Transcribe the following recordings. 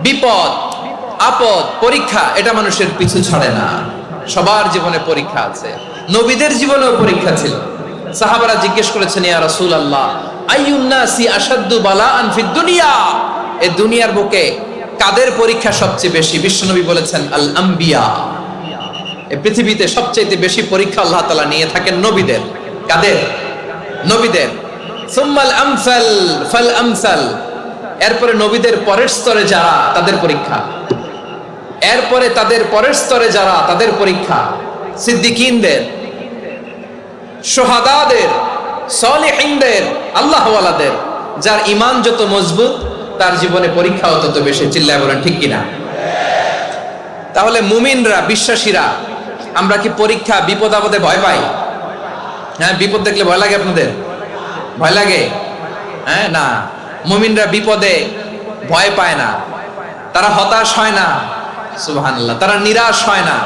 বিপদ, আপদ, পরীক্ষা এটা মানুষের পিছু ছাড়ে না। সবার জীবনে পরীক্ষা আছে, নবীদের জীবনেও পরীক্ষা ছিল। সাহাবারা জিজ্ঞেস করেছেন, ইয়া রাসূলুল্লাহ, আইয়ুন নাসি আশাদ্দু বালাআন ফিদ দুনিয়া, এই দুনিয়ার বুকে কাদের পরীক্ষা সবচেয়ে বেশি? বিশ্বনবী বলেছেন, আল আম্বিয়া। এই পৃথিবীতে সবচেয়ে বেশি পরীক্ষা আল্লাহ তাআলা নিয়ে থাকেন নবীদের। কাদের? নবীদের। সুম্মাল আমসাল ফাল আমসাল, এরপরে নবীদের পরের স্তরে যারা তাদের পরীক্ষা, এরপরে তাদের পরের স্তরে যারা তাদের পরীক্ষা, সিদ্দিকিনদের, শুহাদাদের, সালেহিনদের, আল্লাহওয়ালাদের। যার ঈমান যত মজবুত তার জীবনে পরীক্ষাও তত বেশি। চিল্লায় বলেন ঠিক কিনা? তাহলে মুমিনরা, বিশ্বাসীরা, আমরা কি পরীক্ষা, বিপদ আপদে ভয় পাই? হ্যাঁ, বিপদ দেখলে ভয় লাগে? আপনাদের ভয় লাগে? হ্যাঁ, না, মুমিনরা বিপদে ভয় পায় না, তারা হতাশ হয় না, সুবহানাল্লাহ, তারা নিরাশ হয় না।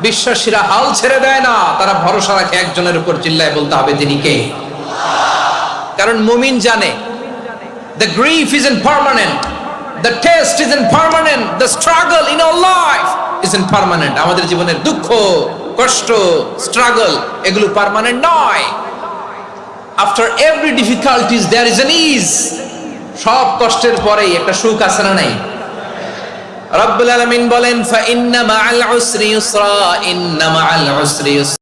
বিশ্বাসীরা হাল ছেড়ে দেয় না, তারা ভরসা রাখে একজনের উপর। চিল্লায় বলতে হবে তিনি কে? কারণ মুমিন জানে the grief isn't permanent, the test isn't permanent, the struggle in our life isn't permanent. আমাদের জীবনের দুঃখ, কষ্ট, স্ট্রাগল এগুলো পার্মানেন্ট নয়। After every difficulties there is an ease. সব কষ্টের পরেই একটা সুখ আছে না নাই? রব্বুল আলামিন বলেন, ফা ইন্না মাআল উসরি ইউসরা, ইন্না মাআল উসরি ইউসরা।